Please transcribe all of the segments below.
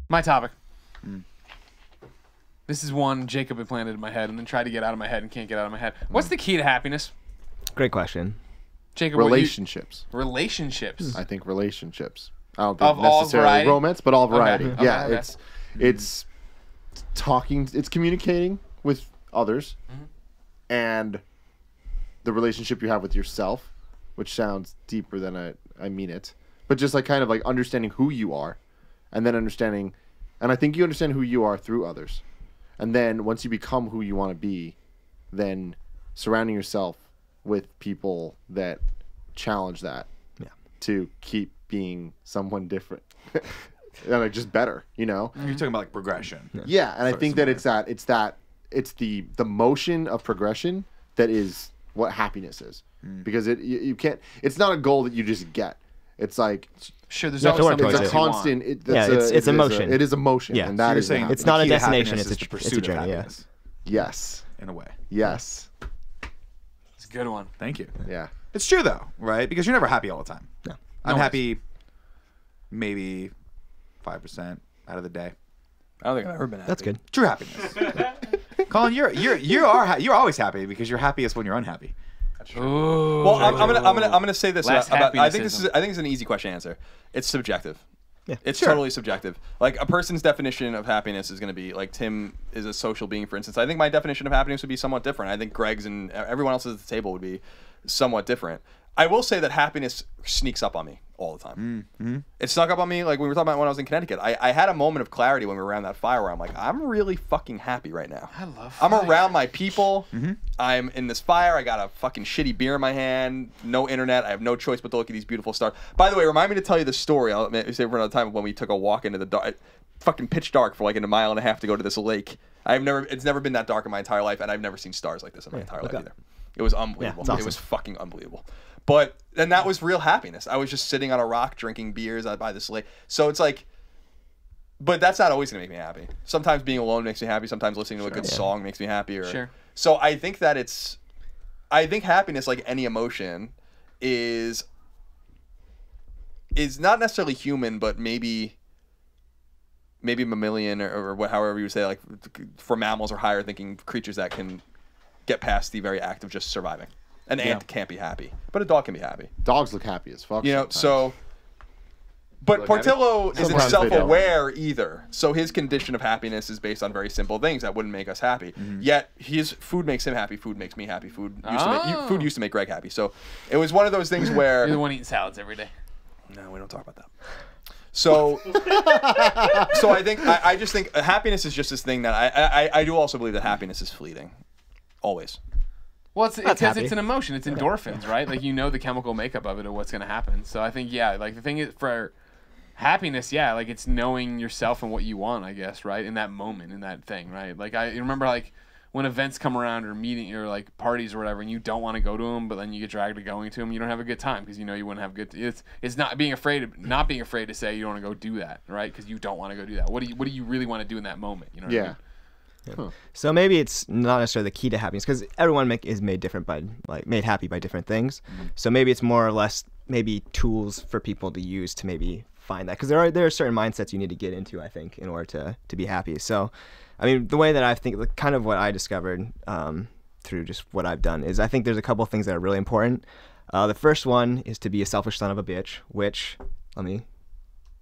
My topic. This is one Jacob had planted in my head and then tried to get out of my head and can't get out of my head. What's the key to happiness? Great question. Jacob, relationships. Relationships. I think relationships. I don't think Of all necessarily variety? romance, but all variety. Okay. Yeah, Okay. it's talking, it's communicating with others, and the relationship you have with yourself, which sounds deeper than I mean it, but just like kind of like understanding who you are, and then understanding, and I think you understand who you are through others, and then once you become who you want to be, then surrounding yourself with people that challenge that to keep being someone different. And like just better, you know? You're talking about like progression. Yeah, and I think that it's the motion of progression that is what happiness is. Because you can't, it's not a goal that you just get. It's like, Sure, there's You have to always work something it's towards a that you want. constant, it's a motion. It is a motion. Yeah. And So that You're is saying not- It's not a the key to destination, happiness it's is a the pursuit journey, of yeah. happiness, yes. in a way. Yes. It's a good one. Thank you. Yeah. It's true though, right? Because you're never happy all the time. No. I'm No happy maybe 5% out of the day. I don't think I've ever been happy. That's good. True happiness. Colin, you're always happy because you're happiest when you're unhappy. Ooh. Well, I'm gonna say this Last about I think happinessism. it's an easy question to answer. It's subjective. Yeah. It's totally subjective. Like a person's definition of happiness is going to be like Tim is a social being, for instance. I think my definition of happiness would be somewhat different. I think Greg's and everyone else's at the table would be somewhat different. I will say that happiness sneaks up on me all the time. It snuck up on me like we were talking about when I was in Connecticut. I had a moment of clarity when we were around that fire where I'm like, I'm really fucking happy right now. I love I'm fire. around my people. I'm in this fire. I got a fucking shitty beer in my hand. No internet. I have no choice but to look at these beautiful stars. By the way, remind me to tell you the story. I'll say for another time when we took a walk into the dark, fucking pitch dark for like a mile and a half to go to this lake. It's never been that dark in my entire life, and I've never seen stars like this in my entire life either. It was unbelievable. it's awesome. It was fucking unbelievable. And that was real happiness. I was just sitting on a rock drinking beers out by this lake. So it's like, but that's not always gonna make me happy. Sometimes being alone makes me happy. Sometimes listening to a good song makes me happy. Sure. So I think that I think happiness, like any emotion, is not necessarily human, but maybe mammalian or however you would say, like for mammals or higher thinking creatures that can get past the very act of just surviving. An ant can't be happy, but a dog can be happy. Dogs look happy as fuck. You know, sometimes. so. But Portillo isn't Sometimes they don't. self-aware either. So his condition of happiness is based on very simple things that wouldn't make us happy. Yet his food makes him happy. Food makes me happy. Food used to make Greg happy. So it was one of those things where You're the one eating salads every day. no, we don't talk about that. So, I think I just think happiness is just this thing that I do also believe that happiness is fleeting, always. Well, it's because happy. it's an emotion. It's endorphins, right? Like you know the chemical makeup of it or what's going to happen. So I think like the thing is for happiness, like it's knowing yourself and what you want, I guess, right? In that moment, in that thing, right? Like I remember like when events come around or meeting or like parties or whatever, and you don't want to go to them, but then you get dragged to going to them, you don't have a good time because you know you wouldn't have good. It's not being afraid to say you don't want to go do that, right? Because you don't want to go do that. What do you really want to do in that moment? You know? What I mean? So maybe it's not necessarily the key to happiness because everyone is made happy by different things. So maybe it's more or less maybe tools for people to use to maybe find that because there are certain mindsets you need to get into, I think, in order to be happy. So, I mean, the way that I think, kind of what I discovered through just what I've done is I think there's a couple of things that are really important. The first one is to be a selfish son of a bitch, which let me.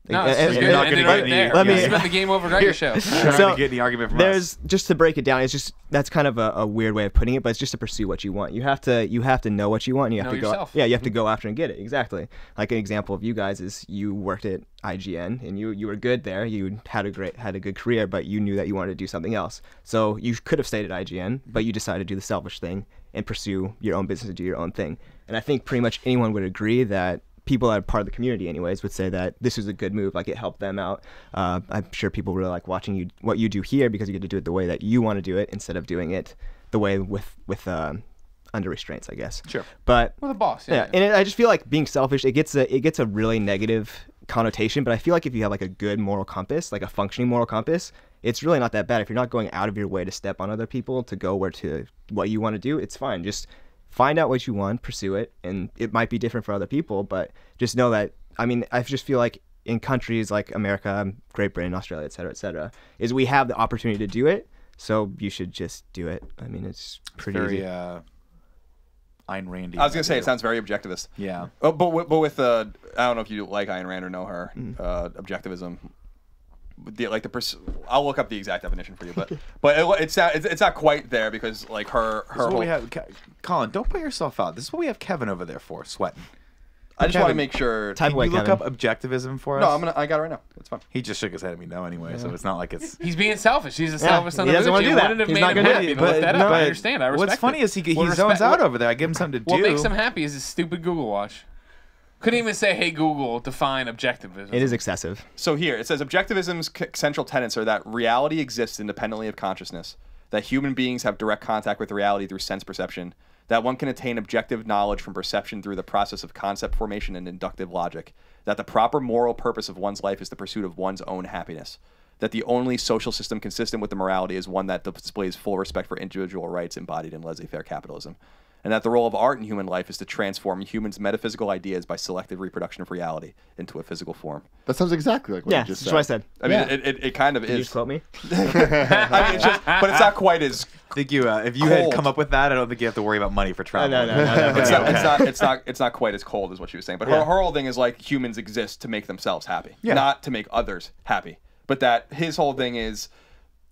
No, you're not going to get there. This has been the GameOverGreggy show. Trying to get any argument from us. Just to break it down, that's kind of a weird way of putting it, but it's just to pursue what you want. You have to know what you want. And you have to yourself. go. Yeah, you have to go after and get it. Exactly. Like an example of you guys is you worked at IGN and you were good there. You had a good career, but you knew that you wanted to do something else. So you could have stayed at IGN, but you decided to do the selfish thing and pursue your own business and do your own thing. And I think pretty much anyone would agree that. People that are part of the community anyways would say that this was a good move, like it helped them out. I'm sure people really like watching what you do here because you get to do it the way that you want to do it instead of doing it the way with under restraints, I guess. Sure. But With a boss, and I just feel like being selfish, it gets a really negative connotation, but I feel like if you have like a good moral compass, like a functioning moral compass, it's really not that bad. If you're not going out of your way to step on other people to go what you want to do, it's fine. Just find out what you want, pursue it, and it might be different for other people, but just know that, I mean, I just feel like in countries like America, Great Britain, Australia, et cetera, is we have the opportunity to do it. So you should just do it. I mean, it's pretty very, easy. Ayn Randy. I was gonna say it sounds very objectivist. Yeah. Oh, but with I don't know if you like Ayn Rand or know her. Objectivism. I'll look up the exact definition for you, but it's not quite there because like her This is what whole, we have, Colin, don't put yourself out. This is what we have Kevin over there for, sweating. I just want to Kevin, make sure. Type Can away, you look Kevin. up objectivism for us? No, I got it right now. It's fine. He just shook his head at me no anyway, so it's not like it's. He's being selfish. He's a selfish son he of a doesn't bitch. wanna You do that. wouldn't have He's made not him gonna do happy it. to look But that no, up. I but understand. I respect What's funny it. is he What zones respect- out over there. I give him something to do. What makes him happy is his stupid Google Watch. Couldn't even say, "Hey Google, define objectivism." It is excessive. So here it says objectivism's central tenets are that reality exists independently of consciousness, that human beings have direct contact with reality through sense perception, that one can attain objective knowledge from perception through the process of concept formation and inductive logic, that the proper moral purpose of one's life is the pursuit of one's own happiness, that the only social system consistent with the morality is one that displays full respect for individual rights embodied in laissez-faire capitalism, and that the role of art in human life is to transform humans' metaphysical ideas by selective reproduction of reality into a physical form. That sounds exactly like what Yeah, you just that's said. what I said. I mean, Yeah. it kind of Did you is. just quote me? I mean, it's just, but it's not quite as. I think you, if you had Cold. come up with that, I don't think you have to worry about money for travel. No. It's not quite as cold as what she was saying. But her whole thing is like humans exist to make themselves happy, not to make others happy. But that his whole thing is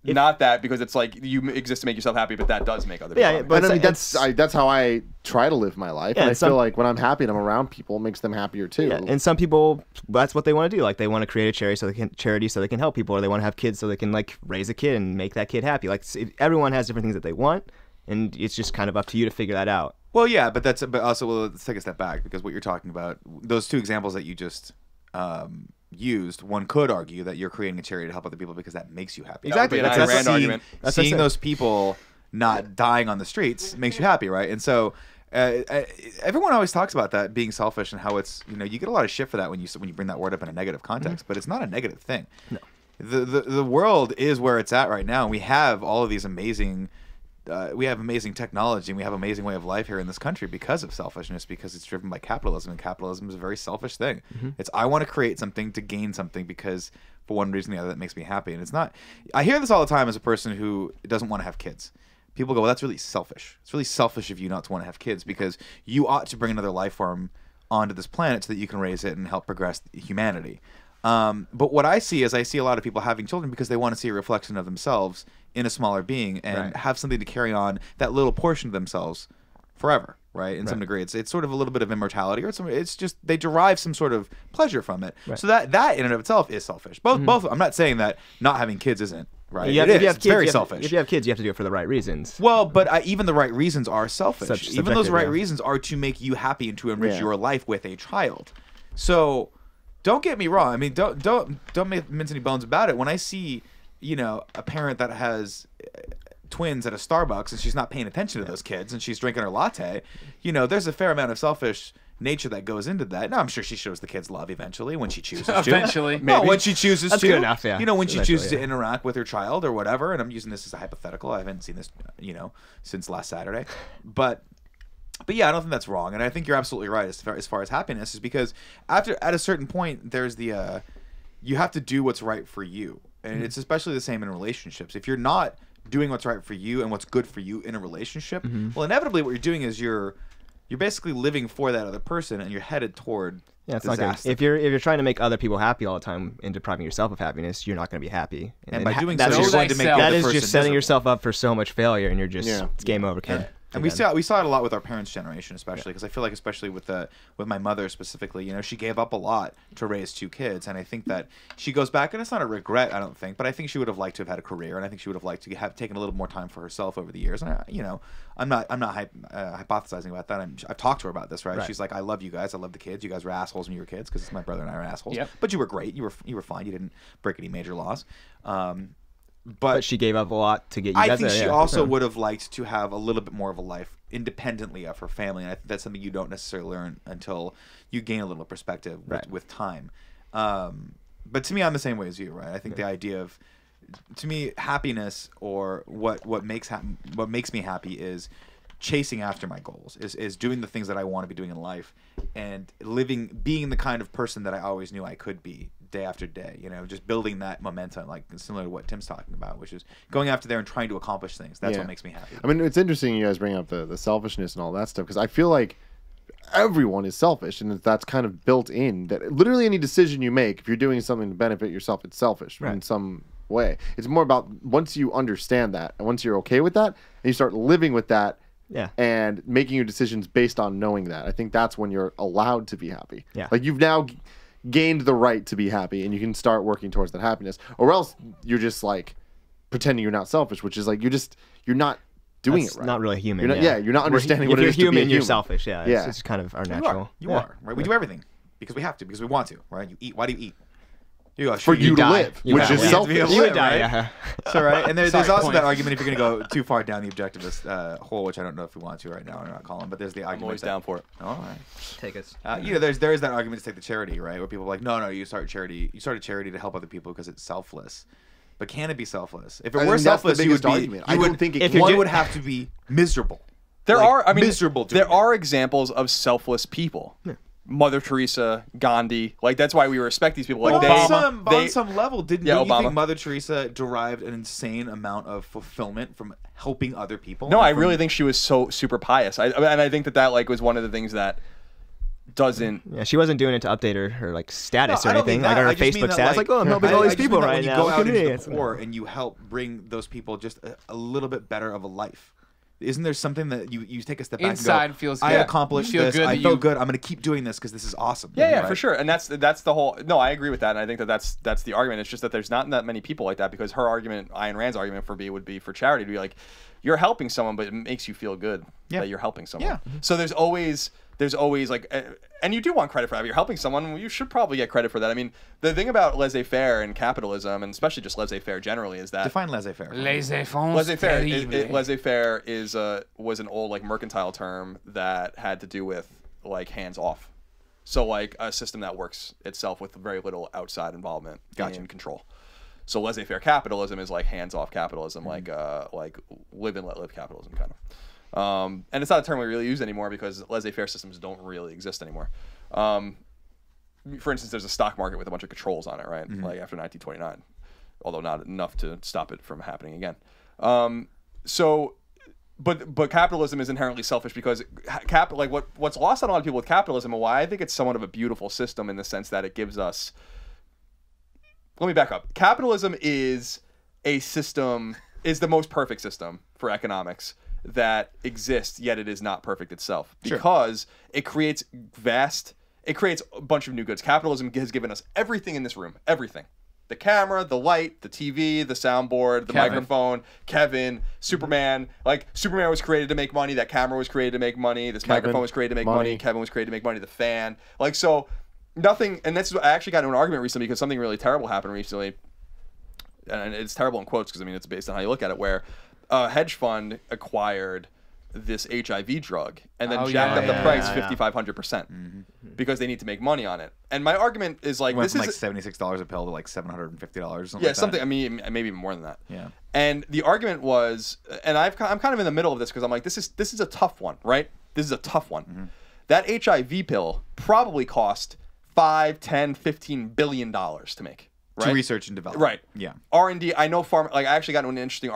not that, because it's like you exist to make yourself happy, but that does make other people happy. but And I mean, it's- that's how I try to live my life. Yeah, and I some- feel like when I'm happy and I'm around people, it makes them happier too. Yeah, and some people, that's what they want to do. Like they want to create a charity so they can help people, or they want to have kids so they can like raise a kid and make that kid happy. Like everyone has different things that they want, and it's just kind of up to you to figure that out. Well, yeah, but also let's take a step back, because what you're talking about, those two examples that you just used, one could argue that you're creating a charity to help other people because that makes you happy. Exactly. That would be an Ayn Rand argument. That's what I Seeing said. those people not dying on the streets makes you happy, right? And so everyone always talks about that being selfish and how it's, you get a lot of shit for that when you bring that word up in a negative context, but it's not a negative thing. No. The world is where it's at right now, and we have all of these amazing technology, and we have an amazing way of life here in this country because of selfishness, because it's driven by capitalism, and capitalism is a very selfish thing. It's, I want to create something to gain something because for one reason or the other that makes me happy. And it's not, I hear this all the time as a person who doesn't want to have kids. People go, well, that's really selfish. It's really selfish of you not to want to have kids, because you ought to bring another life form onto this planet so that you can raise it and help progress humanity. But what I see is I see a lot of people having children because they want to see a reflection of themselves in a smaller being and have something to carry on that little portion of themselves forever, right? In some degree, it's sort of a little bit of immortality, or it's just they derive some sort of pleasure from it. So that in and of itself is selfish. Both. I'm not saying that not having kids isn't, right? It's very selfish. If you have kids, you have to do it for the right reasons. Well, but even the right reasons are selfish. Even those subjective, right yeah. reasons are to make you happy and to enrich your life with a child. So don't get me wrong. I mean, don't mince any bones about it. When I see, a parent that has twins at a Starbucks and she's not paying attention to those kids and she's drinking her latte, there's a fair amount of selfish nature that goes into that. Now, I'm sure she shows the kids love eventually when she chooses to. Eventually. No, when she chooses That's to. good enough, yeah. When she chooses Eventually, to interact with her child or whatever. And I'm using this as a hypothetical. I haven't seen this, since last Saturday. But yeah, I don't think that's wrong, and I think you're absolutely right as far as happiness is, because at a certain point there's the you have to do what's right for you, and it's especially the same in relationships. If you're not doing what's right for you and what's good for you in a relationship, well, inevitably what you're doing is you're basically living for that other person, and you're headed toward It's not disaster. good. If you're trying to make other people happy all the time and depriving yourself of happiness, you're not going to be happy. And by doing that's so, you're just- going to make the that other is person just setting miserable. yourself up for so much failure, and you're just it's game over, kid. And we saw it a lot with our parents' generation, especially because I feel like, especially with my mother specifically, she gave up a lot to raise two kids, and I think that she goes back, and it's not a regret, I don't think, but I think she would have liked to have had a career, and I think she would have liked to have taken a little more time for herself over the years. And I'm not hypothesizing about that. I've talked to her about this, right? She's like, I love you guys, I love the kids. You guys were assholes when you were kids, because my brother and I were assholes. Yep. But you were great. You were fine. You didn't break any major laws. But she gave up a lot to get you guys I think there, she yeah. also would have liked to have a little bit more of a life independently of her family, and I think that's something you don't necessarily learn until you gain a little perspective with time. But to me, I'm the same way as you, right? I think the idea of, to me, happiness, or what makes me happy is chasing after my goals, is doing the things that I want to be doing in life, and being the kind of person that I always knew I could be, day after day, you know, just building that momentum, like similar to what Tim's talking about, which is going after there and trying to accomplish things. That's what makes me happy. I mean, it's interesting you guys bring up the selfishness and all that stuff, because I feel like everyone is selfish, and that's kind of built in. That literally any decision you make, if you're doing something to benefit yourself, it's selfish in some way. It's more about once you understand that, and once you're okay with that, and you start living with that, and making your decisions based on knowing that. I think that's when you're allowed to be happy. Yeah. Like you've now gained the right to be happy, and you can start working towards that happiness. Or else you're just like pretending you're not selfish, which is like you're not doing That's it right. not really human. You're not, you're not understanding what it is If you're to be a human, you're human. selfish. Yeah, it's just kind of our natural. You are, right? We do everything because we have to, because we want to, right? You eat. Why do you eat? You go, For you to live, which is selfish. You would die, yeah. So right, and there's Sorry, also point. that argument if you're going to go too far down the objectivist hole, which I don't know if we want to right now or not, Colin. But there's the argument. I'm always down for it. All right. Take us. You know, there is that argument to take the charity, right? Where people are like, no, you start a charity to help other people because it's selfless. But can it be selfless? If it were selfless, you would be. Argument. I don't think it one would have to be miserable. There Like, are, I mean, miserable. there are examples of selfless people. Mother Teresa, Gandhi, like that's why we respect these people. Like on some level, didn't you Obama. think Mother Teresa derived an insane amount of fulfillment from helping other people? No, I really think she was so super pious. And I think that like was one of the things that doesn't. Yeah, she wasn't doing it to update her like status No, or I don't anything. mean Like that. on her I just mean Facebook that, status, like, oh, I'm helping all these people right now. When you go out Look at me. into the poor and you help bring those people just a little bit better of a life. Isn't there something that you take a step back Inside and go, feels I good. accomplished You feel this. good I that feel you- good. I'm going to keep doing this because this is awesome. Yeah, right? for sure. And that's the whole. No, I agree with that, and I think that's the argument. It's just that there's not that many people like that, because her argument, Ayn Rand's argument for me would be for charity to be like, you're helping someone, but it makes you feel good that you're helping someone. Yeah. So there's always like, and you do want credit for that. If you're helping someone, you should probably get credit for that. I mean, the thing about laissez-faire and capitalism, and especially just laissez-faire generally, is that Define laissez-faire. Laissez-faire. Laissez-faire was an old like mercantile term that had to do with like hands off. So like a system that works itself with very little outside involvement in control. So laissez-faire capitalism is like hands-off capitalism, like live and let live capitalism kind of. And it's not a term we really use anymore because laissez-faire systems don't really exist anymore. For instance, there's a stock market with a bunch of controls on it, right? Like after 1929, although not enough to stop it from happening again. But capitalism is inherently selfish because what's lost on a lot of people with capitalism, and why I think it's somewhat of a beautiful system in the sense that it gives us. Let me back up. Capitalism is a system, is the most perfect system for economics that exists, yet it is not perfect itself because it creates a bunch of new goods. Capitalism has given us everything in this room, everything. The camera, the light, the TV, the soundboard, the microphone, Kevin, Superman. Like, Superman was created to make money. That camera was created to make money. This microphone was created to make money. Kevin was created to make money. The fan. Like, so nothing. And that's, I actually got into an argument recently because something really terrible happened recently. And it's terrible in quotes because, I mean, it's based on how you look at it, where a hedge fund acquired this HIV drug and then jacked up the price 5,500% because they need to make money on it. And my argument is like, Went this from is like $76 a pill to like $750 or something. yeah, like something. That. I mean, maybe even more than that. Yeah. And the argument was, and I'm kind of in the middle of this because I'm like, this is a tough one, right? This is a tough one. That HIV pill probably cost $5, $10, $15 billion to make. Right? To research and develop. Right. Yeah. R&D. I know I actually got into an interesting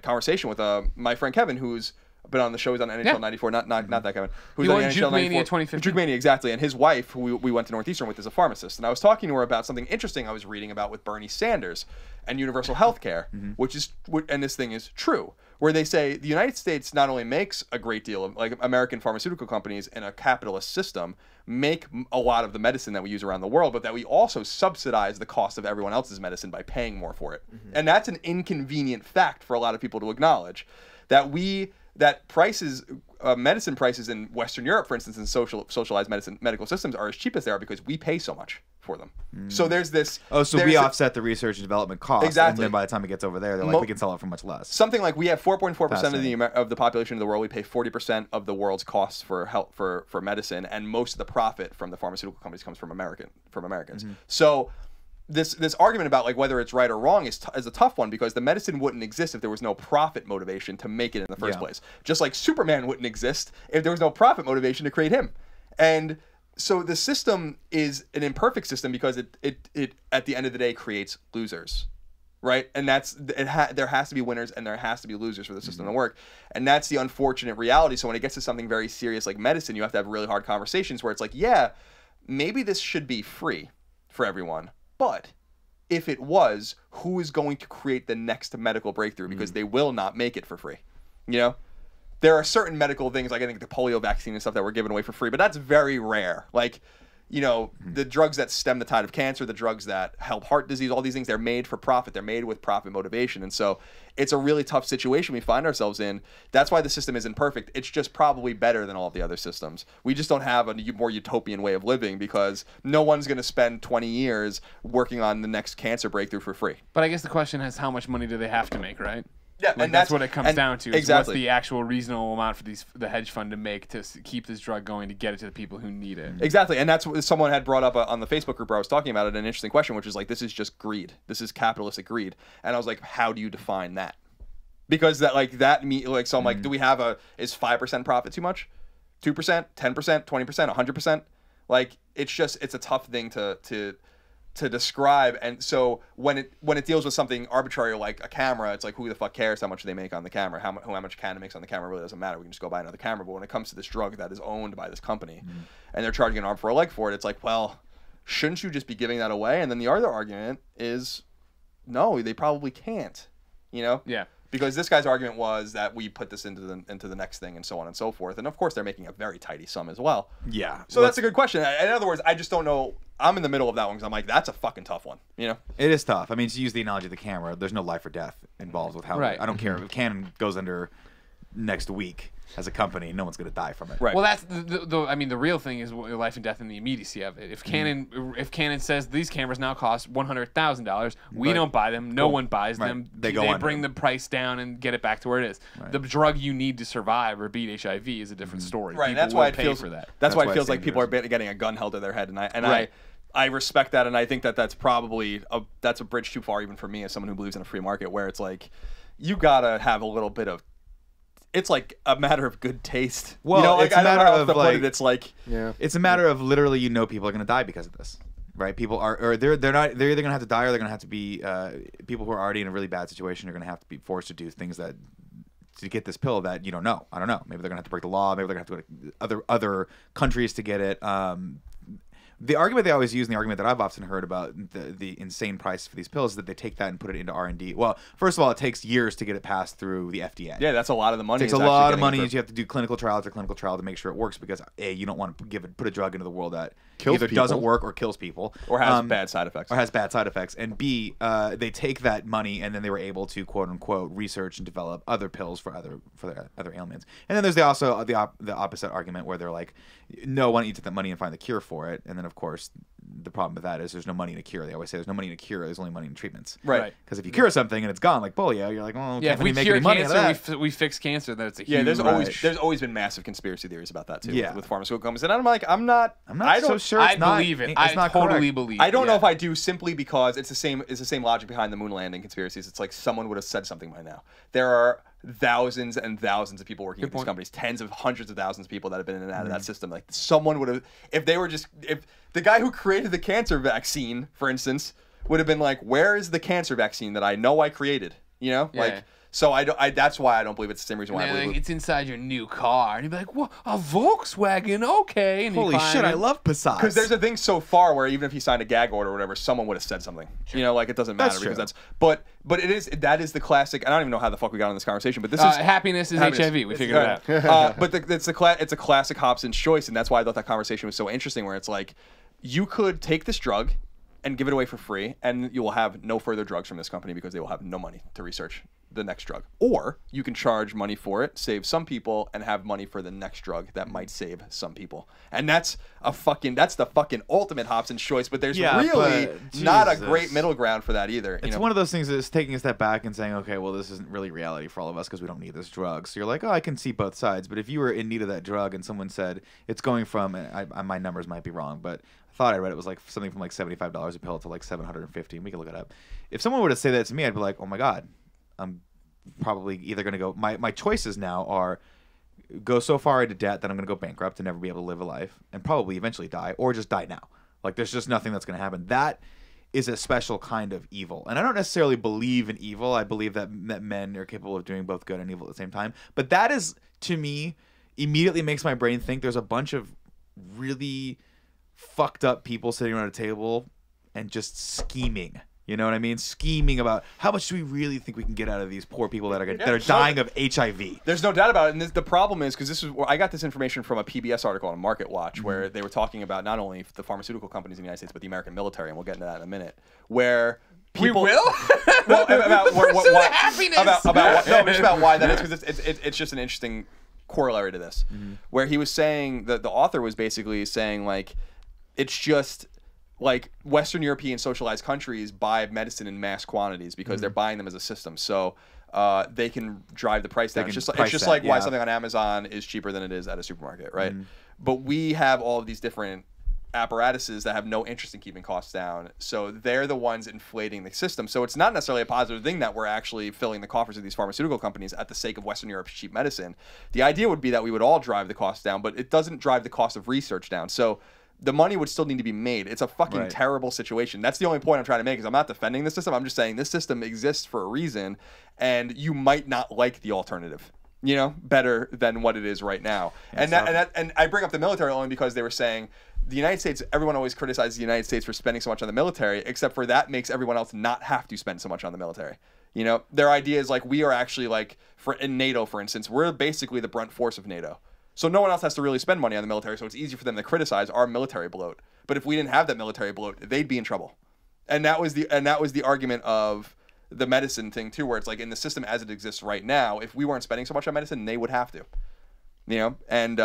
conversation with my friend Kevin, who's been on the show. He's on NHL 94. Not that Kevin. Who's on NHL 94. 2015. Juke Mania, exactly. And his wife, who we went to Northeastern with, is a pharmacist. And I was talking to her about something interesting I was reading about with Bernie Sanders and universal health care, and this thing is true, where they say the United States not only makes a great deal of, like, American pharmaceutical companies in a capitalist system make a lot of the medicine that we use around the world, but that we also subsidize the cost of everyone else's medicine by paying more for it. And that's an inconvenient fact for a lot of people to acknowledge, that prices, medicine prices in Western Europe, for instance, in socialized medical systems are as cheap as they are because we pay so much for them. So there's this. Oh, so we offset the research and development costs. Exactly. And then by the time it gets over there, they're like, we can sell it for much less. Something like we have 4.4% of the population of the world. We pay 40% of the world's costs for health for medicine, and most of the profit from the pharmaceutical companies comes from Americans. So this argument about like whether it's right or wrong is a tough one because the medicine wouldn't exist if there was no profit motivation to make it in the first place. Just like Superman wouldn't exist if there was no profit motivation to create him. And so the system is an imperfect system because it at the end of the day creates losers, right? And that's there has to be winners and there has to be losers for the system to work, and that's the unfortunate reality. So when it gets to something very serious like medicine, you have to have really hard conversations where it's like, yeah, maybe this should be free for everyone, but if it was, who is going to create the next medical breakthrough? Because they will not make it for free, you know. There are certain medical things, like I think the polio vaccine and stuff that were given away for free, but that's very rare. Like, you know, the drugs that stem the tide of cancer, the drugs that help heart disease, all these things, they're made for profit. They're made with profit motivation. And so it's a really tough situation we find ourselves in. That's why the system isn't perfect. It's just probably better than all of the other systems. We just don't have a more utopian way of living because no one's going to spend 20 years working on the next cancer breakthrough for free. But I guess the question is, how much money do they have to make, right? Yeah, Like, and that's what it comes down to. Is Exactly. What's the actual reasonable amount for the hedge fund to make to keep this drug going to get it to the people who need it? Exactly, and that's what someone had brought up on the Facebook group where I was talking about it, an interesting question, which is like, this is just greed. This is capitalistic greed. And I was like, how do you define that? Because so I'm like, do we have is 5% profit too much? 2%, 10%, 20%, 100%? Like, it's a tough thing to describe. And so when it deals with something arbitrary like a camera, it's like, who the fuck cares how much they make on the camera? How much Canon makes on the camera really doesn't matter. We can just go buy another camera. But when it comes to this drug that is owned by this company and they're charging an arm for a leg for it, it's like, well, shouldn't you just be giving that away? And then the other argument is, no, they probably can't, you know? Yeah. Because this guy's argument was that we put this into the next thing and so on and so forth. And of course they're making a very tidy sum as well. Yeah. So that's a good question. In other words, I just don't know. I'm in the middle of that one because I'm like, that's a fucking tough one, you know? It is tough. I mean, to use the analogy of the camera, there's no life or death involved with how. Right. I don't care if Canon goes under next week as a company, no one's going to die from it. Right. Well, that's the real thing is life and death and the immediacy of it. If Canon says these cameras now cost $100,000, we Right. don't buy them. No one buys Right. them. They go They under. bring the price down and get it back to where it is. Right. The drug you need to survive or beat HIV is a different story. Right, and People that's why will it pay feels for that. That's why it why feels it's like people are dangerous. getting a gun held to their head, and Right. I respect that, and I think that's probably that's a bridge too far even for me as someone who believes in a free market, where it's like you gotta have a little bit of. It's like a matter of good taste. Well, you know, like, it's a I don't know matter how else of, to put like- it. It's like It's a matter of literally, people are going to die because of this, right? People are, or they're either going to have to die or they're going to have to be people who are already in a really bad situation are going to have to be forced to do things that to get this pill that you don't know. I don't know. Maybe they're going to have to break the law. Maybe they're going to have to go to other countries to get it. The argument they always use, and the argument that I've often heard about the insane price for these pills, is that they take that and put it into R&D. Well, first of all, it takes years to get it passed through the FDA. yeah, that's a lot of the money. It takes is a actually lot of getting money. it for- You have to do clinical trial after clinical trial to make sure it works because you don't want to put a drug into the world that Kills either people. doesn't work or kills people or has bad side effects. or has bad side effects. And B, they take that money and then they were able to quote unquote research and develop other pills for other ailments. And then there's also the opposite argument where they're like, no, why don't you take that money and find the cure for it? And then of course the problem with that is there's no money in a cure. They always say there's no money in a cure. There's only money in treatments. Right. Because if you cure something and it's gone, like polio, you're like, well, Yeah, can't if we really make cure any money out of cancer, that. we fix cancer, then it's a Yeah, huge... there's always been massive conspiracy theories about that too. Yeah. with pharmaceutical companies, and I'm like, I'm not I don't so sure. I It's not, believe it. It's I not totally correct. believe I don't know yeah. if I do simply because it's the same logic behind the moon landing conspiracies. It's like someone would have said something by now. There are thousands and thousands of people working at these companies, tens of hundreds of thousands of people that have been in and out of that system. Like someone would have, if the guy who created the cancer vaccine, for instance, would have been like, where is the cancer vaccine that I know I created? You know, Yeah. So that's why I don't believe it's the same reason why I And believe it's inside your new car. And you'd be like, "What? A Volkswagen? Okay." And you Holy climb shit, in. I love Passat. because there's a thing so far where even if he signed a gag order or whatever, someone would have said something. You know, like it doesn't matter That's because true. that's but that is the classic. I don't even know how the fuck we got on this conversation, but this is Happiness is Happiness. HIV. We figured it out. but it's a classic Hobson's choice, and that's why I thought that conversation was so interesting. Where it's like, you could take this drug and give it away for free, and you will have no further drugs from this company because they will have no money to research the next drug. Or you can charge money for it, save some people, and have money for the next drug that might save some people. And that's the fucking ultimate Hobson's choice. But there's Yeah, really but not a Jesus. great middle ground for that either. It's one of those things that's taking a step back and saying, okay, well, this isn't really reality for all of us because we don't need this drug. So you're like, oh, I can see both sides. But if you were in need of that drug and someone said it's going from, and my numbers might be wrong, but I thought I read it was like something from like $75 a pill to like $750, and we can look it up. If someone were to say that to me, I'd be like, oh my God, I'm probably either going to go, my choices now are go so far into debt that I'm going to go bankrupt and never be able to live a life and probably eventually die, or just die now. Like, there's just nothing that's going to happen. That is a special kind of evil. And I don't necessarily believe in evil. I believe that men are capable of doing both good and evil at the same time. But that is, to me, immediately makes my brain think there's a bunch of really fucked up people sitting around a table and just scheming. You know what I mean? Scheming about how much do we really think we can get out of these poor people that are dying of HIV. There's no doubt about it. And the problem is, because I got this information from a PBS article on Market Watch, where they were talking about not only the pharmaceutical companies in the United States, but the American military, and we'll get into that in a minute. Where people we will well about Pursue the happiness. about why that is, because it's just an interesting corollary to this, where he was saying that the author was basically saying, like, it's just like Western European socialized countries buy medicine in mass quantities because they're buying them as a system, so they can drive the price down. It's just like why something on Amazon is cheaper than it is at a supermarket, right? But we have all of these different apparatuses that have no interest in keeping costs down, so they're the ones inflating the system. So it's not necessarily a positive thing that we're actually filling the coffers of these pharmaceutical companies at the sake of Western Europe's cheap medicine. The idea would be that we would all drive the costs down, but it doesn't drive the cost of research down. So the money would still need to be made. It's a fucking terrible situation. That's the only point I'm trying to make, is I'm not defending the system. I'm just saying this system exists for a reason, and you might not like the alternative, you know, better than what it is right now. And I bring up the military only because they were saying the United States, everyone always criticizes the United States for spending so much on the military, except for that makes everyone else not have to spend so much on the military. You know, their idea is like, we are actually like, in NATO, for instance, we're basically the brunt force of NATO. So no one else has to really spend money on the military, so it's easy for them to criticize our military bloat. But if we didn't have that military bloat, they'd be in trouble. And that was the argument of the medicine thing too, where it's like, in the system as it exists right now, if we weren't spending so much on medicine, they would have to. You know? And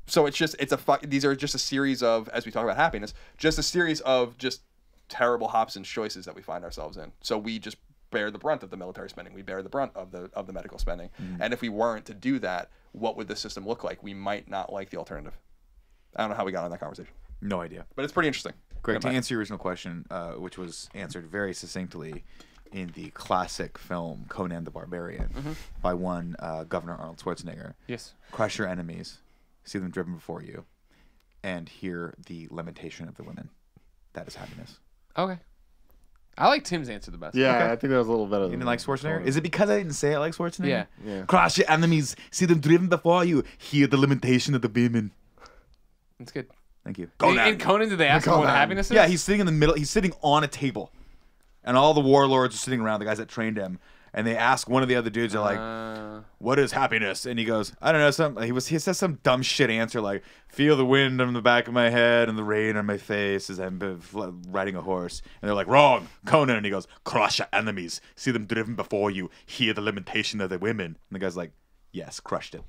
so these are just a series of, as we talk about happiness, just a series of just terrible Hobson's choices that we find ourselves in. So we just bear the brunt of the military spending. We bear the brunt of the medical spending. And if we weren't to do that, what would the system look like? We might not like the alternative. I don't know how we got on that conversation. No idea. But it's pretty interesting. Greg, to answer your original question, which was answered very succinctly in the classic film Conan the Barbarian by one Governor Arnold Schwarzenegger. Yes. Crush your enemies, see them driven before you, and hear the lamentation of the women. That is happiness. Okay. I like Tim's answer the best. Yeah, I think that was a little better. You didn't like Schwarzenegger? Is it because I didn't say I like Schwarzenegger? Yeah. Crush your enemies, see them driven before you, hear the lamentation of the women. That's good. Thank you. In Conan, did they ask him what happiness is? Yeah, he's sitting in the middle. He's sitting on a table, and all the warlords are sitting around, the guys that trained him, and they ask one of the other dudes, they're like, what is happiness? And he goes, I don't know. He says some dumb shit answer like, feel the wind on the back of my head and the rain on my face as I'm riding a horse. And they're like, wrong, Conan. And he goes, crush your enemies, see them driven before you, hear the lamentation of the women. And the guy's like, yes, crushed it.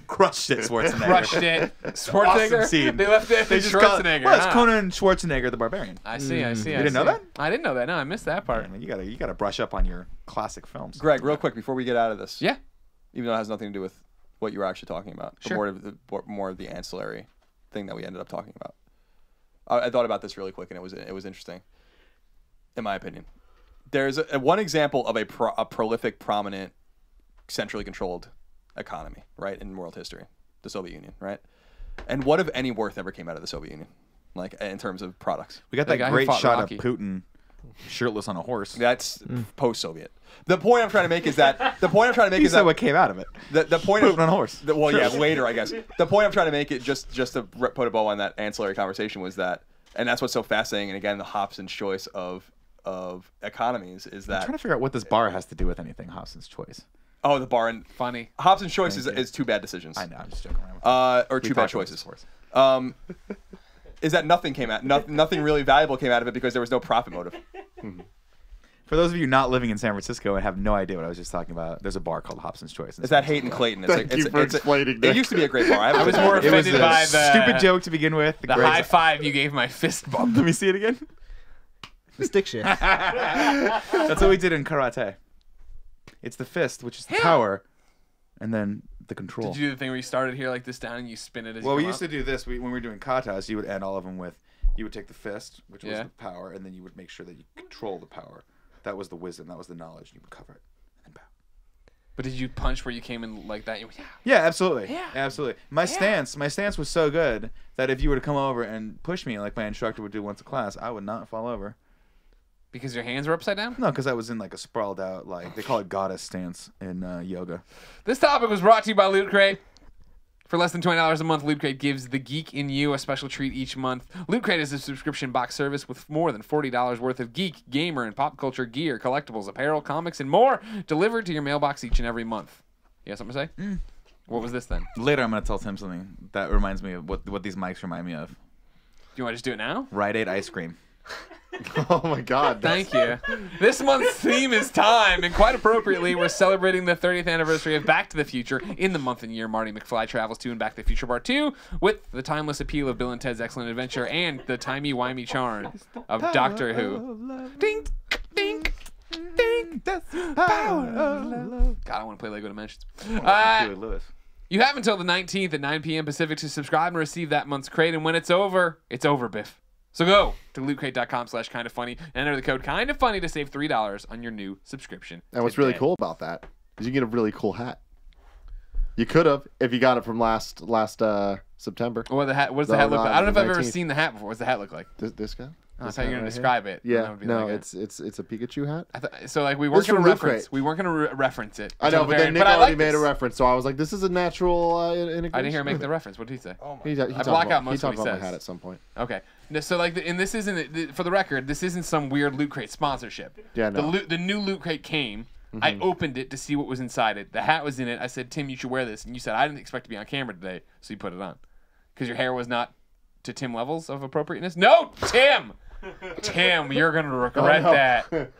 Crushed it, Schwarzenegger. Crushed it. Schwarzenegger? Awesome scene. They left it. They just Schwarzenegger. well, it's Conan Schwarzenegger the Barbarian. I see. You didn't know that? I didn't know that. No, I missed that part. Man, you gotta brush up on your classic films. Greg, real quick before we get out of this. Yeah. Even though it has nothing to do with what you were actually talking about. But Sure. more of the ancillary thing that we ended up talking about. I thought about this really quick, and it was interesting, in my opinion. There's one example of a prolific, prominent, centrally controlled economy, right, in world history. The Soviet Union, right? And what, if any, worth ever came out of the Soviet Union, like in terms of products? We got The that guy who great fought shot Rocky. of Putin shirtless on a horse. That's post-Soviet. The point I'm trying to make is that You said what came out of it. the point Putin on a horse. Well, yeah, later I guess. The point I'm trying to make, it just to put a bow on that ancillary conversation, was that, and that's what's so fascinating. And again, the Hobson's choice of economies is I'm that. trying to figure out what this bar has to do with anything. Hobson's choice. Oh, the bar and Funny. Hobson's choice is two bad decisions. I know. I'm just joking around. Or We two bad talked about this, choices. of course. Is that nothing came out? Nothing really valuable came out of it because there was no profit motive. For those of you not living in San Francisco and have no idea what I was just talking about, there's a bar called Hobson's Choice. It's at Hayden Clayton. It's Thank you for explaining that. It used to be a great bar. I was more It was offended a by the stupid joke to begin with. The high five you gave my fist bump. Let me see it again. The stick shift. That's what we did in karate. It's the fist, which is the power, and then the control. Did you do the thing where you started here like this down and you spin it as Well, you we come used up? to do this. When we were doing katas, you would end all of them with, you would take the fist, which was Yeah. the power, and then you would make sure that you control the power. That was the wisdom. That was the knowledge. You would cover it and then bow. But did you punch where you came in like that? You went, Yeah, absolutely. Yeah. Absolutely. My stance was so good that if you were to come over and push me like my instructor would do once a class, I would not fall over. Because your hands were upside down? No, because I was in like a sprawled out, like they call it goddess stance in yoga. This topic was brought to you by Loot Crate. For less than $20 a month, Loot Crate gives the geek in you a special treat each month. Loot Crate is a subscription box service with more than $40 worth of geek, gamer, and pop culture gear, collectibles, apparel, comics, and more delivered to your mailbox each and every month. You have something to say? What was this then? Later, I'm going to tell Tim something that reminds me of what these mics remind me of. Do you want to just do it now? Rite Aid ice cream. Oh my God! Thank you. This month's theme is time, and quite appropriately, we're celebrating the 30th anniversary of Back to the Future. In the month and year, Marty McFly travels to and Back to the Future Part 2 with the timeless appeal of Bill and Ted's Excellent Adventure and the timey-wimey charm of Doctor Who. Ding, ding, ding. That's the power of love. God, I want to play Lego Dimensions. Huey Lewis. You have until the 19th at 9 p.m. Pacific to subscribe and receive that month's crate, and when it's over, Biff. So go to lootcrate.com/kindafunny and enter the code kindafunny to save $3 on your new subscription. And what's really cool about that is you get a really cool hat. You could have if you got it from last September. What does the hat look like? I don't know if I've ever seen the hat before. What's the hat look like? This guy? Oh, I thought you were going to describe it. Yeah, That would be no, like it's a Pikachu hat. so like we weren't It's going from to Loot reference. Crate. We weren't going to reference it. I know, until but the then very Nick end. already like made a this. reference, so I was like, "This is a natural integration." I didn't hear him make the reference. What did he say? Oh my. He I block out most he of what talked he about says. my hat at some point. Okay. So like, and this isn't for the record. This isn't some weird Loot Crate sponsorship. Yeah, no. The new Loot Crate came. I opened it to see what was inside it. The hat was in it. I said, Tim, you should wear this, and you said I didn't expect to be on camera today, so you put it on because your hair was not to Tim levels of appropriateness. No, Tim. Tim, you're gonna regret Oh, no. that.